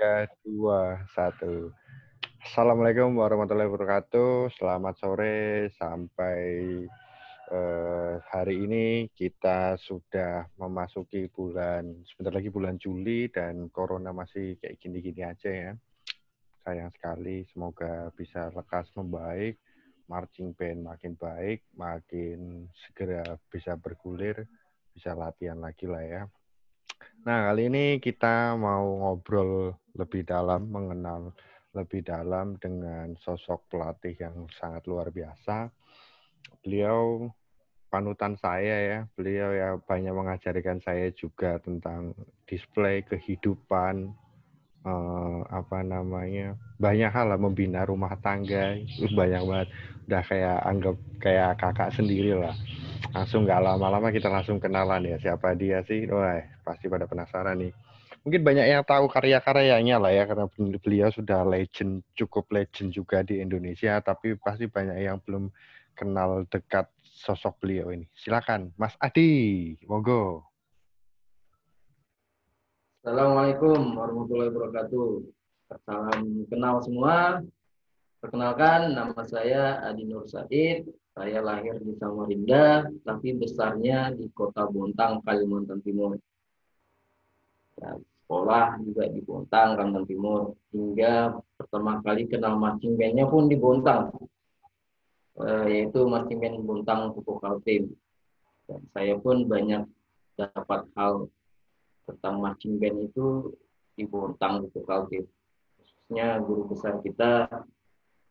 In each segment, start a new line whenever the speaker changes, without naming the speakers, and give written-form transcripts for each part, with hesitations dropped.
3, 2, 1. Assalamualaikum warahmatullahi wabarakatuh. Selamat sore. Sampai hari ini kita sudah memasuki sebentar lagi bulan Juli dan corona masih kayak gini-gini aja ya. Sayang sekali. Semoga bisa lekas membaik. Marching band makin baik, makin segera bisa bergulir, bisa latihan lagi lah ya. Nah, kali ini kita mau ngobrol lebih dalam, mengenal lebih dalam dengan sosok pelatih yang sangat luar biasa. Beliau panutan saya ya, beliau ya banyak mengajarkan saya juga tentang display kehidupan, banyak hal lah, membina rumah tangga, banyak banget. Udah kayak anggap kayak kakak sendiri lah. Langsung nggak lama-lama kita langsung kenalan ya, siapa dia sih. Wah, pasti pada penasaran nih. Mungkin banyak yang tahu karya-karyanya lah ya, karena beliau sudah cukup legend juga di Indonesia, tapi pasti banyak yang belum kenal dekat sosok beliau ini. Silakan Mas Adi, monggo.
Assalamualaikum warahmatullahi wabarakatuh. Salam kenal semua. Perkenalkan, nama saya Adi Nur Said. Saya lahir di Samarinda, tapi besarnya di Kota Bontang, Kalimantan Timur. Ya, sekolah juga di Bontang, Kalimantan Timur. Hingga pertama kali kenal marching band-nya pun di Bontang, yaitu marching band Bontang Pupuk Kaltim. Dan saya pun banyak dapat hal tentang marching band itu di Bontang Pupuk Kaltim. Khususnya guru besar kita,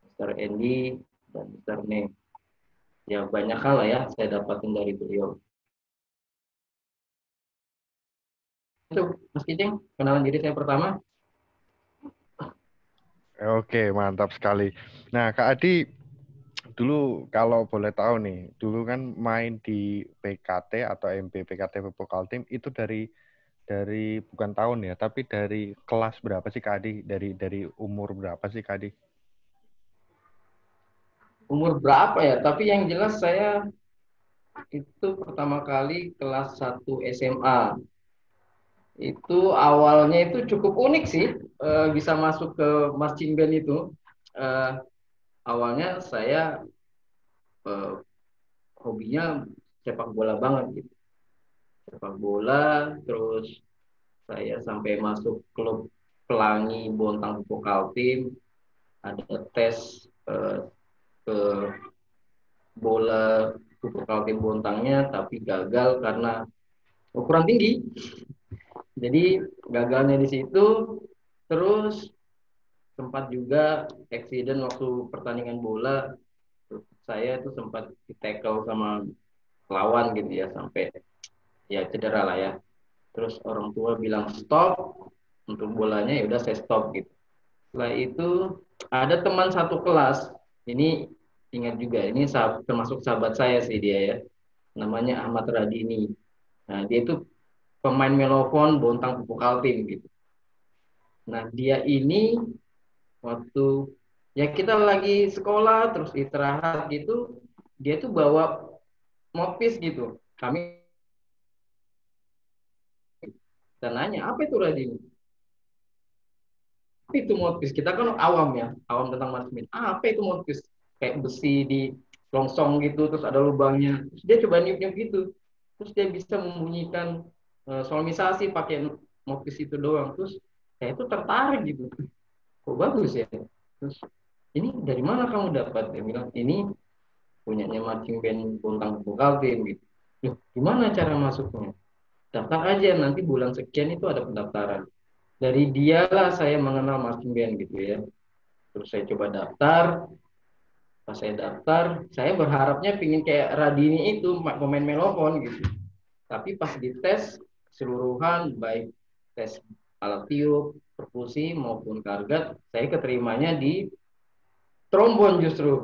Mr. Andy dan Mr. Ne. Ya banyak hal lah ya saya dapatin dari beliau. Itu Mas Kijing, kenalan diri saya pertama.
Oke, mantap sekali. Nah, Kak Adi, dulu kalau boleh tahu nih, dulu kan main di PKT atau MB PKT Pupuk Kaltim itu dari bukan tahun ya, tapi dari kelas berapa sih Kak Adi? Dari umur berapa sih Kak Adi?
Umur berapa ya? Tapi yang jelas saya itu pertama kali kelas 1 SMA. Itu awalnya itu cukup unik sih, bisa masuk ke marching band itu. Eh, Awalnya saya eh, hobinya sepak bola banget gitu. Sepak bola, terus saya sampai masuk klub Pelangi Bontang Pupuk Kaltim, ada tes eh, ke bola Pupuk Kaltim Bontangnya, tapi gagal karena ukuran tinggi. Jadi gagalnya di situ, terus sempat juga accident waktu pertandingan bola. Saya itu sempat di-tackle sama lawan gitu ya, sampai ya cedera lah ya. Terus orang tua bilang stop untuk bolanya, ya udah saya stop gitu. Setelah itu ada teman satu kelas, ini ingat juga, ini termasuk sahabat saya sih dia ya, namanya Ahmad Radini. Nah dia itu pemain melofon Bontang Pupuk Kaltim gitu. Nah dia ini waktu ya kita lagi sekolah terus istirahat gitu, dia tuh bawa mopis gitu. Kami dan nanya apa itu Radini? Apa itu modpis? Kita kan awam ya, awam tentang marksman. Apa itu modpis? Kayak besi di longsong gitu, terus ada lubangnya. Terus dia coba niup-niup gitu. Terus dia bisa membunyikan solmisasi pakai modpis itu doang. Terus saya itu tertarik gitu. Kok bagus ya? Terus ini dari mana kamu dapat? Dia bilang ini punyanya marching band Bontang Vokal Team gitu. Loh, gimana cara masuknya? Daftar aja, nanti bulan sekian itu ada pendaftaran. Dari dialah saya mengenal marching band gitu ya. Terus saya coba daftar. Pas saya daftar, saya berharapnya pingin kayak Radini itu pemain melopon gitu. Tapi pas dites keseluruhan, baik tes alat tiup, perkusi maupun kargat, saya keterimanya di trombon justru.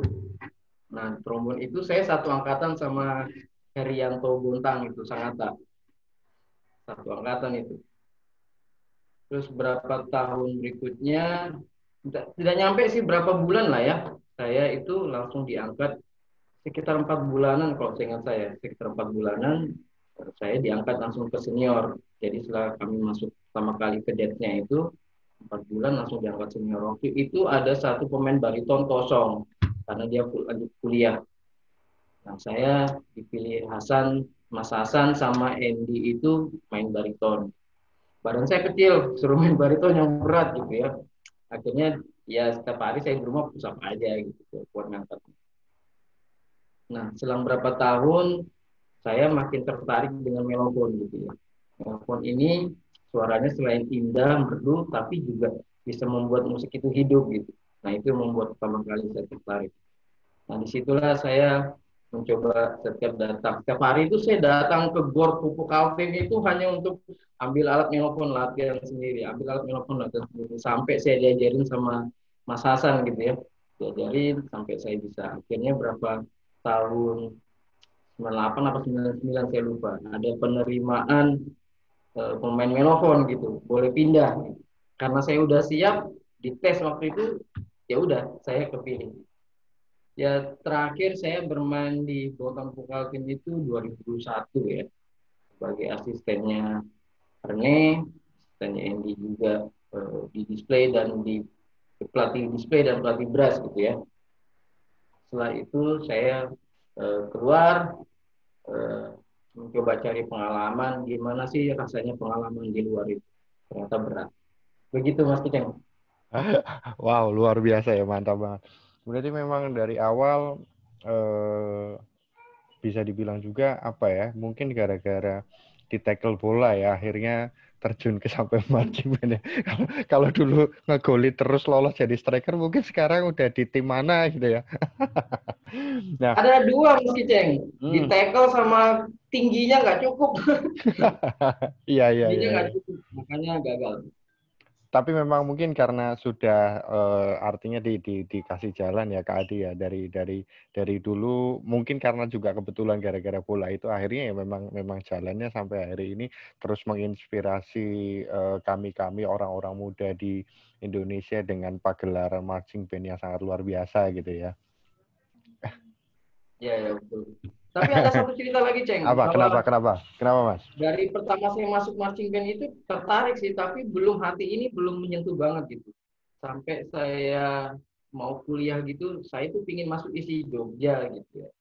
Nah, trombon itu saya satu angkatan sama Herianto Bontang itu, Sangatta. Satu angkatan itu. Terus berapa tahun berikutnya, tidak nyampe sih berapa bulan lah ya, saya itu langsung diangkat sekitar 4 bulanan kalau saya ingat, saya sekitar 4 bulanan saya diangkat langsung ke senior. Jadi setelah kami masuk pertama kali ke detnya itu, 4 bulan langsung diangkat senior. Waktu itu ada satu pemain bariton kosong karena dia lanjut kuliah. Nah, saya dipilih Mas Hasan sama Andy itu main bariton. Badan saya kecil, suruh main bariton yang berat gitu ya. Akhirnya ya setiap hari saya di rumah push up aja gitu buat ngangkat. Nah, selang berapa tahun saya makin tertarik dengan melofon gitu ya. Melofon ini suaranya selain indah, merdu, tapi juga bisa membuat musik itu hidup gitu. Nah, itu yang membuat pertama kali saya tertarik. Nah, disitulah saya mencoba setiap hari itu saya datang ke GOR Pupuk Kaltim itu hanya untuk ambil alat melopon latihan sendiri, ambil alat melopon latihan sendiri, sampai saya diajarin sama Mas Hasan gitu ya, diajarin sampai saya bisa. Akhirnya berapa tahun 98 apa 99 saya lupa, ada penerimaan pemain melopon gitu, boleh pindah. Gitu. Karena saya udah siap di tes waktu itu, ya udah saya kepilih. Ya terakhir saya bermain di Botol Pukaltim itu 2001 ya, sebagai asistennya Rene, asistennya Andy juga di display dan di pelatih display dan pelatih brass gitu ya. Setelah itu saya keluar eh, mencoba cari pengalaman, gimana sih rasanya pengalaman di luar itu. Ternyata berat. Begitu Mas Kiceng.
Wow, luar biasa ya, mantap banget. Berarti memang dari awal bisa dibilang juga apa ya, mungkin gara-gara di tackle bola ya, akhirnya terjun ke sampai marching band ya. Kalau dulu ngegoli terus lolos jadi striker, mungkin sekarang udah di tim mana gitu ya. Nah,
Ada dua Mas Kiceng, di
hmm.
tackle sama tingginya nggak cukup.
Iya, iya,
Tingginya
iya,
nggak
iya.
cukup, makanya gagal.
Tapi memang mungkin karena sudah artinya dikasih jalan ya Kak Adi ya, dari dulu, mungkin karena juga kebetulan gara-gara bola itu akhirnya ya memang jalannya sampai hari ini terus menginspirasi kami orang-orang muda di Indonesia dengan pagelaran marching band yang sangat luar biasa gitu ya.
Ya, ya betul. Tapi ada satu cerita lagi, Ceng,
Apa? Kenapa?
bahwa
Kenapa? Kenapa, Mas?
dari pertama saya masuk marching band itu tertarik sih, tapi belum hati ini belum menyentuh banget gitu. Sampai saya mau kuliah gitu, saya tuh pingin masuk isi Jogja gitu ya.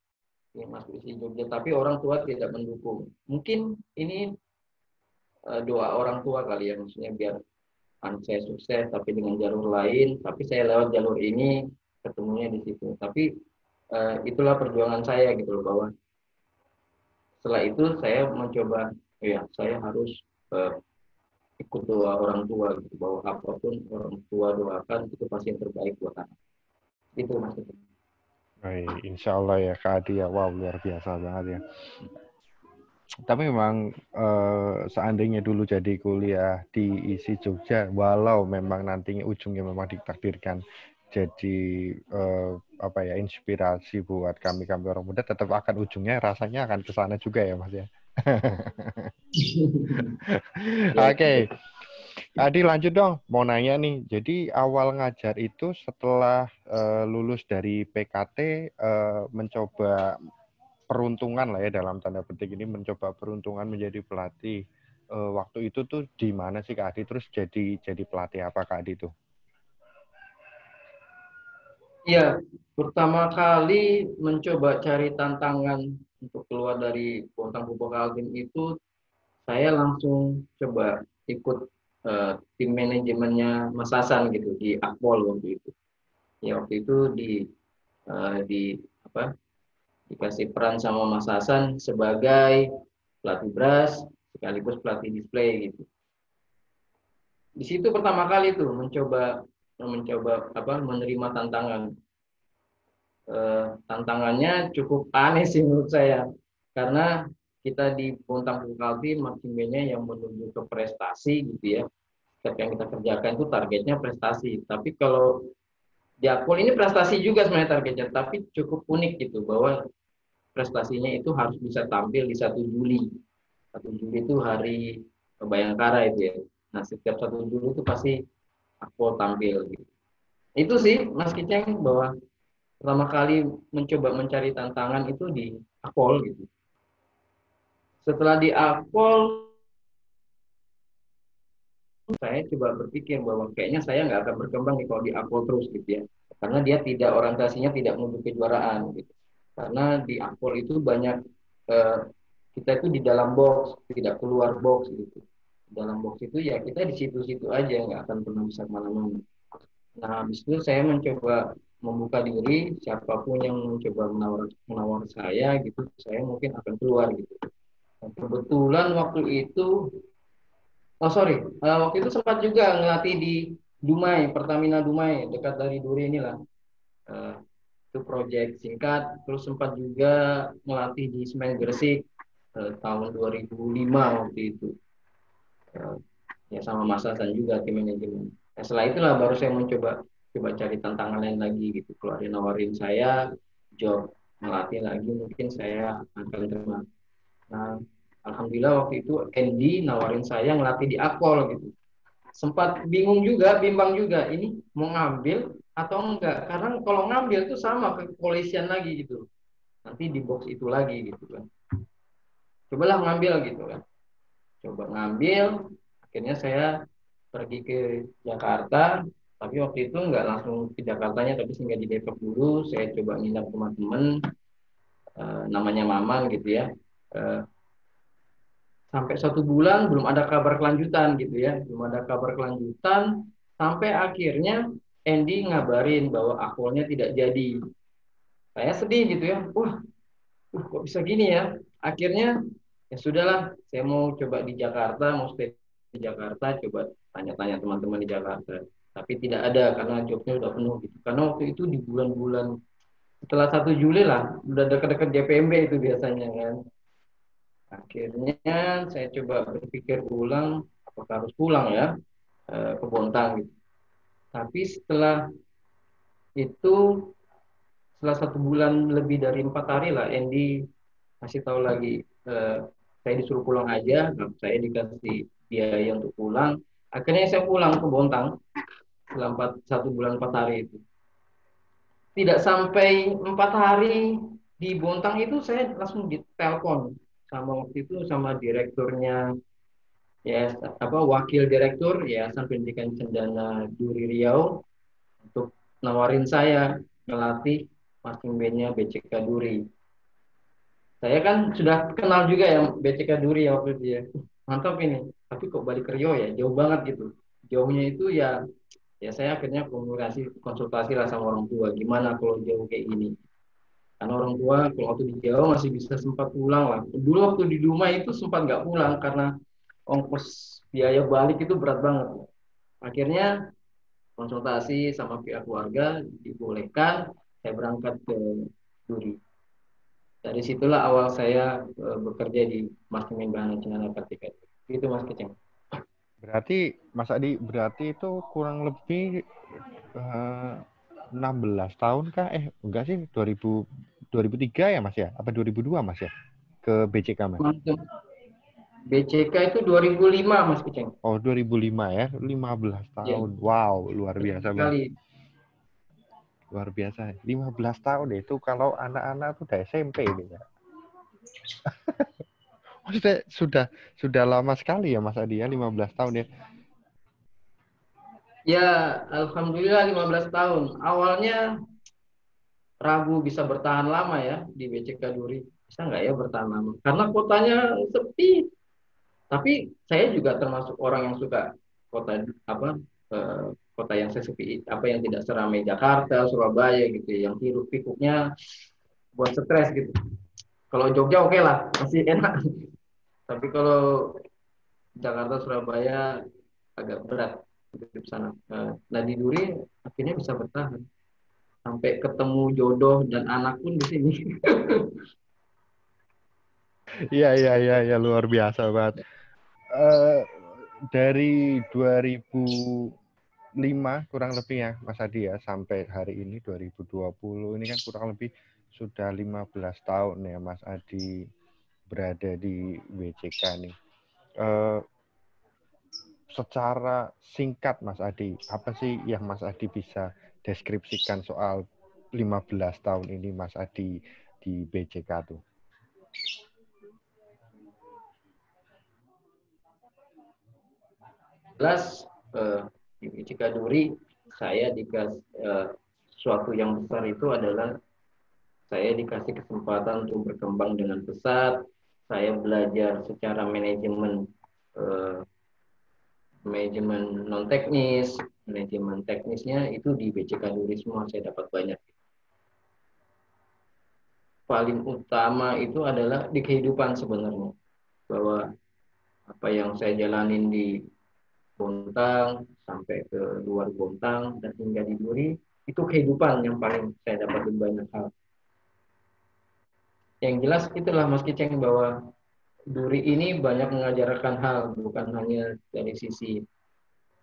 Pingin masuk isi Jogja, tapi orang tua tidak mendukung. Mungkin ini doa orang tua kali ya, maksudnya biar anak saya sukses, tapi dengan jalur lain, tapi saya lewat jalur ini, ketemunya di situ. Tapi itulah perjuangan saya gitu loh, bahwa setelah itu saya mencoba, ya saya harus uh, ikut doa orang tua gitu, bahwa apapun orang tua doakan itu pasti yang terbaik buat anak. Itu maksudnya.
Baik, insya Allah ya Kak Adi ya, wow luar biasa banget ya. Tapi memang seandainya dulu jadi kuliah di ISI Jogja, walau memang nantinya ujungnya memang ditakdirkan jadi apa ya, inspirasi buat kami orang muda, tetap akan ujungnya rasanya akan ke sana juga ya Mas ya.
Ya,
Oke, Adi lanjut dong. Mau nanya nih, jadi awal ngajar itu setelah lulus dari PKT, mencoba peruntungan lah ya, dalam tanda petik ini, mencoba peruntungan menjadi pelatih. Waktu itu tuh di mana sih Kak Adi? Terus jadi pelatih apa Kak Adi tuh?
ya, pertama kali mencoba cari tantangan untuk keluar dari Bontang Pupuk Altim itu, saya langsung coba ikut tim manajemennya Mas Hasan gitu di Akpol waktu itu. Ya waktu itu di apa dikasih peran sama Mas Hasan sebagai pelatih brass sekaligus pelatih display gitu. Di situ pertama kali tuh mencoba mencoba apa menerima tantangan. Tantangannya cukup aneh sih menurut saya, karena kita di Bontang Kalti marching band-nya yang menuju ke prestasi gitu ya. Setiap yang kita kerjakan itu targetnya prestasi. Tapi kalau di Akpol ini prestasi juga sebenarnya targetnya, tapi cukup unik gitu, bahwa prestasinya itu harus bisa tampil di 1 Juli. 1 Juli itu hari Bayangkara itu ya. Nah, setiap 1 Juli itu pasti Akpol tampil gitu. Itu sih Mas Kiceng, bahwa pertama kali mencoba mencari tantangan itu di Akpol gitu. Setelah di Akpol saya coba berpikir bahwa kayaknya saya nggak akan berkembang nih kalau di Akpol terus gitu ya. Karena dia tidak orientasinya tidak menuju kejuaraan gitu. Karena di Akpol itu banyak eh, kita itu di dalam box, tidak keluar box gitu. Di dalam box itu ya kita di situ-situ aja, nggak akan pernah bisa kemana-mana. Nah, habis itu saya mencoba membuka diri, siapapun yang mencoba menawar saya gitu, saya mungkin akan keluar gitu. Dan kebetulan waktu itu, oh sorry, waktu itu sempat juga ngelatih di Dumai, Pertamina Dumai, dekat dari Duri inilah. Eh, itu proyek singkat, terus sempat juga melatih di Semen Gresik tahun 2005 waktu itu. Eh, ya sama Mas Hasan juga tim manajemen. Nah, setelah itulah baru saya coba cari tantangan lain lagi gitu. Kalau ada nawarin saya job melatih lagi mungkin saya akan terima. Nah, alhamdulillah waktu itu Andy nawarin saya ngelatih di Akpol gitu. Sempat bingung juga, bimbang juga ini mau ngambil atau enggak. Karena kalau ngambil itu sama ke kepolisian lagi gitu. Nanti di box itu lagi gitu kan. Cobalah ngambil gitu kan. Coba ngambil, akhirnya saya pergi ke Jakarta, tapi waktu itu nggak langsung ke Jakartanya, tapi singgah di Depok dulu. Saya coba nginap rumah teman, namanya Maman gitu ya. Eh, Sampai 1 bulan belum ada kabar kelanjutan gitu ya, belum ada kabar kelanjutan, sampai akhirnya Andy ngabarin bahwa akulnya tidak jadi. Saya sedih gitu ya, wah, kok bisa gini ya. Akhirnya ya sudahlah, saya mau coba di Jakarta, mau stay di Jakarta, coba tanya-tanya teman-teman di Jakarta. Tapi tidak ada karena jobnya udah penuh gitu. Karena waktu itu di bulan-bulan setelah 1 Juli lah, udah dekat-dekat JPMB itu biasanya kan. Akhirnya saya coba berpikir ulang, apakah harus pulang ya ke Bontang gitu. Tapi itu, setelah 1 bulan lebih dari 4 hari lah, Andy kasih tahu lagi, saya disuruh pulang aja, nah, saya dikasih biaya untuk pulang. Akhirnya saya pulang ke Bontang setelah 1 bulan 4 hari itu. Tidak sampai 4 hari di Bontang itu saya langsung ditelepon sama waktu itu sama direkturnya, ya apa wakil direktur Yayasan Pendidikan Cendana Duri Riau untuk nawarin saya ngelatih marching bandnya BCK Duri. Saya kan sudah kenal juga ya BCK Duri ya waktu itu ya. Mantap ini. Tapi kok balik ke Rio ya, jauh banget gitu. Jauhnya itu ya, ya saya akhirnya konsultasi lah sama orang tua. Gimana kalau jauh kayak gini? Karena orang tua kalau waktu di Jawa masih bisa sempat pulang lah. Dulu waktu di Dumai itu sempat nggak pulang karena ongkos biaya balik itu berat banget. Akhirnya konsultasi sama pihak keluarga dibolehkan saya berangkat ke Duri. Dari situlah awal saya bekerja di Mastermind Bahana Cendana Kartika. Itu Mas Keceng.
Berarti Mas Adi, berarti itu kurang lebih 16 tahun kah? Enggak sih, 2003 ya Mas ya? Apa 2002 Mas ya? Ke BCK Mas?
BCK itu 2005 Mas Keceng.
Oh, 2005 ya, 15
Ya,
tahun. Wow, luar
betul
biasa Bang.
sekali.
Luar biasa. 15 tahun itu kalau anak-anak tuh udah SMP ini ya. Maksudnya sudah lama sekali ya Mas Adi ya, 15 tahun ya.
Ya, alhamdulillah 15 tahun. Awalnya ragu bisa bertahan lama ya di BCK Duri. Bisa nggak ya bertahan lama? Karena kotanya sepi. Tapi saya juga termasuk orang yang suka kota apa eh, kota yang sesepi, apa yang tidak seramai Jakarta, Surabaya gitu, ya, yang hiruk pikuknya buat stres gitu. Kalau Jogja oke lah, masih enak. Tapi kalau Jakarta, Surabaya agak berat di sana. Nah di Duri akhirnya bisa bertahan sampai ketemu jodoh dan anak pun di sini.
Iya, iya, iya, ya, luar biasa banget. Uh, dari 2005 kurang lebih ya Mas Adi ya, sampai hari ini 2020 ini kan kurang lebih sudah 15 tahun ya Mas Adi berada di WCK nih. Secara singkat Mas Adi, apa sih yang Mas Adi bisa deskripsikan soal 15 tahun ini Mas Adi di BCK tuh?
jelas di BCK Duri saya dikasih sesuatu yang besar itu adalah saya dikasih kesempatan untuk berkembang dengan pesat. Saya belajar secara eh, manajemen non teknis, manajemen teknisnya itu di BCK Duri semua saya dapat banyak. Paling utama itu adalah di kehidupan sebenarnya, bahwa apa yang saya jalanin di Bontang sampai ke luar Bontang dan hingga di Duri itu kehidupan yang paling saya dapat banyak hal. Yang jelas itulah Mas Kiceng, bahwa Duri ini banyak mengajarkan hal, bukan hanya dari sisi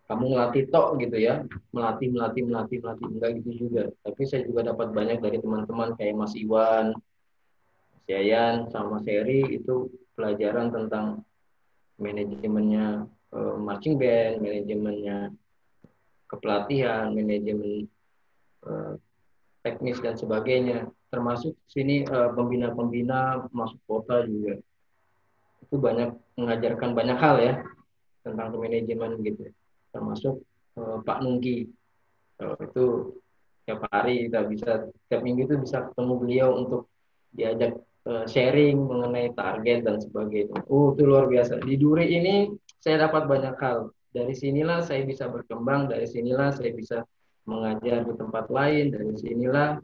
kamu melatih tok gitu ya, melatih enggak gitu juga. Tapi saya juga dapat banyak dari teman-teman kayak Mas Iwan, Mas Yayan, sama Mas Heri, itu pelajaran tentang manajemennya marching band, manajemennya kepelatihan, manajemen eh, teknis dan sebagainya. Termasuk sini pembina-pembina masuk kota juga. Itu banyak mengajarkan banyak hal ya tentang manajemen gitu. Termasuk Pak Nungki. Itu tiap hari kita bisa, tiap minggu itu bisa ketemu beliau untuk diajak sharing mengenai target dan sebagainya. Itu luar biasa. Di Duri ini saya dapat banyak hal. Dari sinilah saya bisa berkembang, dari sinilah saya bisa mengajar di tempat lain, dari sinilah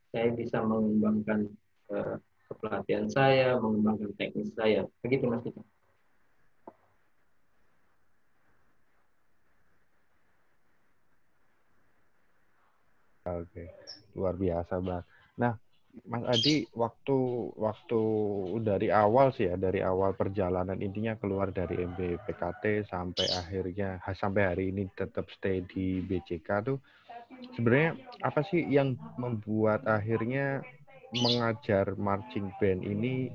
saya bisa mengembangkan uh, kepelatihan saya, mengembangkan teknis saya. Begitu Mas Kito.
Oke, luar biasa, Bang. Nah, Mas Adi, waktu waktu dari awal sih ya, dari awal perjalanan intinya keluar dari MBPKT sampai akhirnya sampai hari ini tetap stay di BCK tuh, sebenarnya apa sih yang membuat akhirnya mengajar marching band ini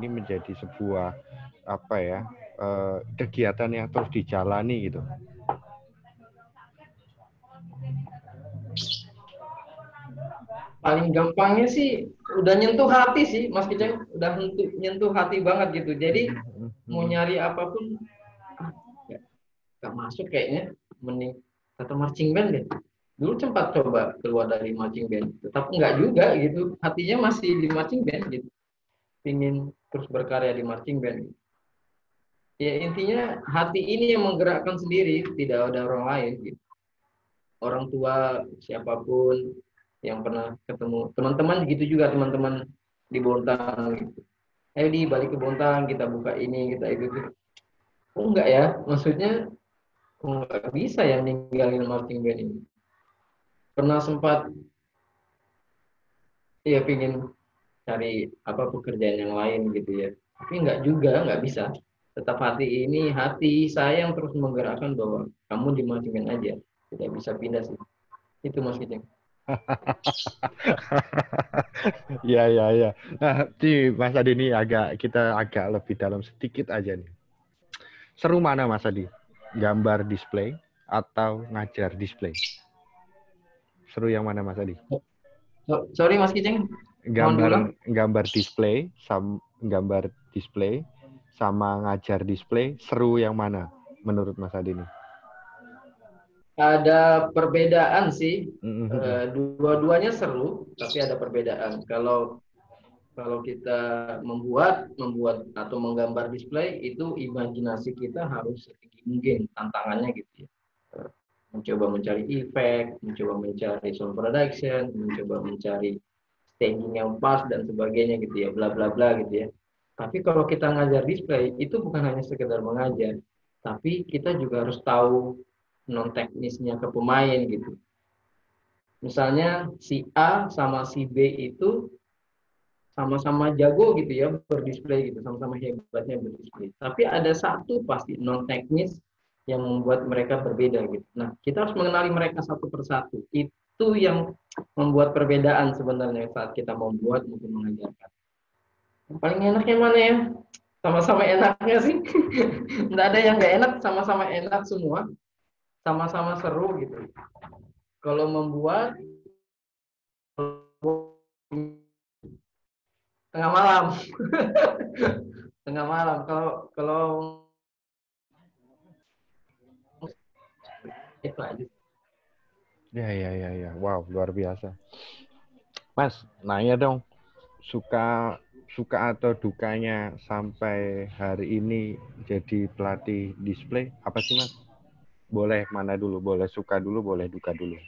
menjadi sebuah apa ya, kegiatan yang terus dijalani gitu.
Paling gampangnya sih udah nyentuh hati sih Mas Kiceng, udah nyentuh hati banget gitu. Jadi mau nyari apapun gak masuk kayaknya, mending kata marching band deh. Dulu sempat coba keluar dari marching band, tetap enggak juga gitu, hatinya masih di marching band gitu, ingin terus berkarya di marching band gitu. Ya intinya hati ini yang menggerakkan sendiri, tidak ada orang lain gitu. Orang tua siapapun yang pernah ketemu teman-teman gitu juga, teman-teman di Bontang gitu, di balik ke Bontang kita buka ini kita itu. Oh enggak ya, maksudnya nggak bisa ya ninggalin marching band ini. Pernah sempat ya pingin cari apa pekerjaan yang lain gitu ya, tapi nggak juga, nggak bisa. Tetap hati ini, hati saya yang terus menggerakkan bahwa kamu di marching band aja, tidak bisa pindah sih. Itu Mas Kiceng.
Ya, ya, ya. Nah, di Mas Adi ini agak lebih dalam sedikit aja nih. Seru mana Mas Adi? Gambar display atau ngajar display? Seru yang mana Mas Adi?
Sorry Mas Kiceng, mohon
Gambar
diulang.
gambar display sama ngajar display, seru yang mana menurut Mas Adi ini?
Ada perbedaan sih.
Mm-hmm.
Dua-duanya seru, tapi ada perbedaan. Kalau kalau kita membuat atau menggambar display, itu imajinasi kita harus setinggi mungkin tantangannya gitu ya. Mencoba mencari efek, mencoba mencari sound production, mencoba mencari staging yang pas dan sebagainya gitu ya, bla bla bla gitu ya. Tapi kalau kita ngajar display, itu bukan hanya sekedar mengajar, tapi kita juga harus tahu non teknisnya ke pemain gitu. Misalnya si A sama si B itu sama-sama jago gitu ya berdisplay gitu, sama-sama hebatnya berdisplay. Tapi ada satu pasti non teknis yang membuat mereka berbeda gitu. Nah, kita harus mengenali mereka satu persatu. Itu yang membuat perbedaan sebenarnya saat kita membuat maupun mengajarkan. Yang paling enaknya mana ya? Sama-sama enaknya sih. Nggak ada yang nggak enak, sama-sama enak semua. Sama-sama seru gitu. Kalau membuat tengah malam, tengah malam. Kalau kalau Itu aja.
Ya. Wow, luar biasa. Mas, nanya dong, suka atau dukanya sampai hari ini jadi pelatih display apa sih, Mas? Boleh mana dulu? Boleh suka dulu, boleh duka dulu.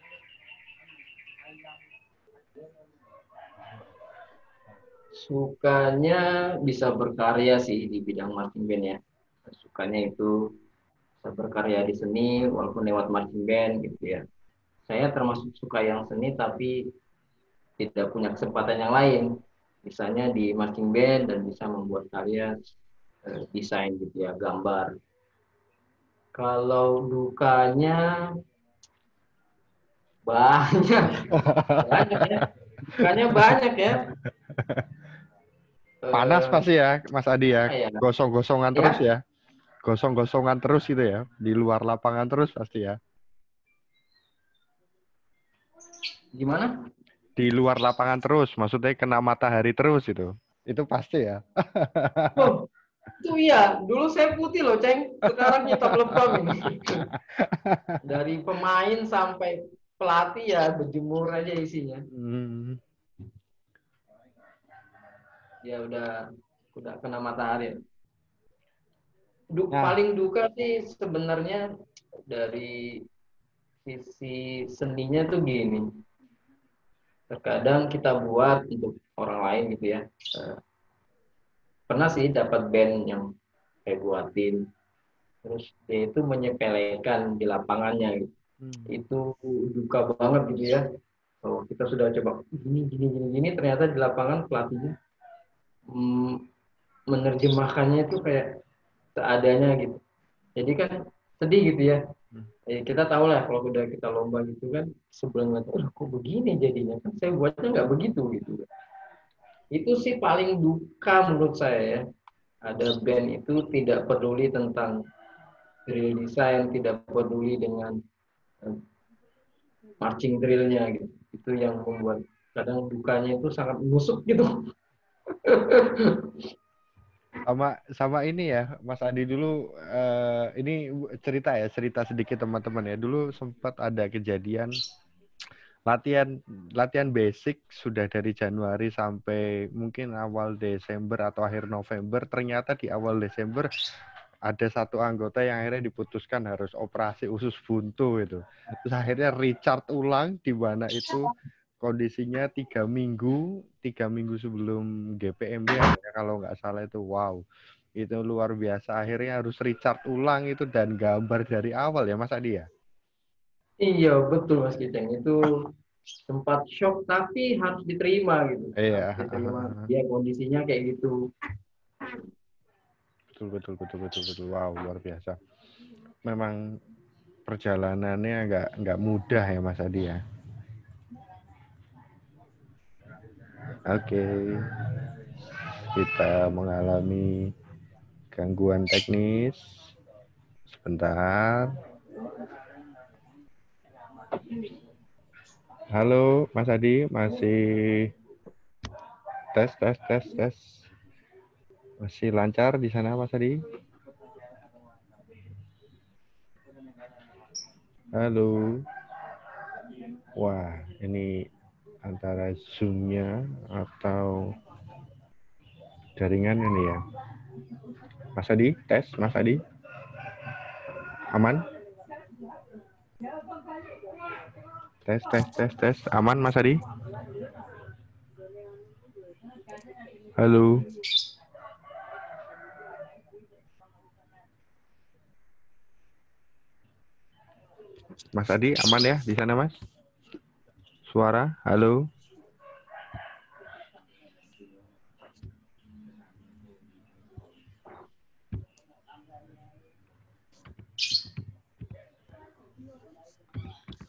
Sukanya bisa berkarya sih di bidang marching band ya. Sukanya itu bisa berkarya di seni walaupun lewat marching band gitu ya. Saya termasuk suka yang seni tapi tidak punya kesempatan yang lain. Misalnya di marching band dan bisa membuat karya desain gitu ya, gambar. Kalau dukanya banyak, banyak ya. Dukanya banyak ya.
Panas
Eh,
pasti ya, Mas Adi ya.
apa ya?
Gosong-gosongan terus
Ya,
ya. Gosong-gosongan terus gitu ya. Di luar lapangan terus pasti ya.
gimana?
Di luar lapangan terus, maksudnya kena matahari terus itu. Itu pasti ya.
Oh, itu iya. Dulu saya putih loh, Ceng. Sekarang hitam lebam ini. Dari pemain sampai pelatih ya berjemur aja isinya.
Hmm.
Ya udah kena matahari.
Nah,
Paling duka sih sebenarnya dari sisi seninya tuh gini. Terkadang kita buat untuk orang lain gitu ya. Eh, Pernah sih dapat band yang saya buatin. Terus dia itu menyepelekan di lapangannya gitu. Itu duka banget gitu ya. Oh, kita sudah coba gini, ternyata di lapangan pelatihnya mm, menerjemahkannya itu kayak seadanya gitu. Jadi kan sedih gitu ya. Kita tahu lah kalau udah kita lomba gitu kan sebelumnya tuh kok begini jadinya kan saya buatnya nggak begitu gitu. Itu sih paling duka menurut saya ya. Ada band itu tidak peduli tentang drill design, tidak peduli dengan eh, marching drillnya gitu. Itu yang membuat kadang dukanya itu sangat menusuk gitu.
sama ini ya, Mas Adi dulu ini cerita sedikit teman-teman ya. Dulu sempat ada kejadian latihan latihan basic sudah dari Januari sampai mungkin awal Desember atau akhir November. Ternyata di awal Desember ada satu anggota yang akhirnya diputuskan harus operasi usus buntu itu. Terus akhirnya Richard ulang di mana itu kondisinya 3 minggu sebelum GPMB ya, kalau nggak salah itu. Wow, itu luar biasa. Akhirnya harus Richard ulang itu dan gambar dari awal ya Mas Adi ya.
Iya betul Mas Kiteng itu sempat shock tapi harus diterima gitu,
Iya,
harus diterima dia kondisinya kayak gitu.
betul. Wow, luar biasa. Memang perjalanannya nggak mudah ya Mas Adi ya. Oke, kita mengalami gangguan teknis. Sebentar. Halo, Mas Adi, masih tes. Masih lancar di sana, Mas Adi? Halo. Wah, ini antara Zoom-nya atau jaringan ini ya. Mas Adi, tes, Mas Adi. Aman? Tes. Aman, Mas Adi? Halo. Mas Adi, aman ya di sana, Mas? Suara, halo.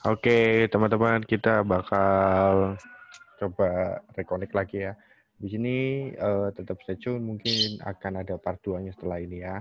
Oke, teman-teman, kita bakal coba reconnect lagi ya. Di sini tetap stay tune, mungkin akan ada part 2-nya setelah ini ya.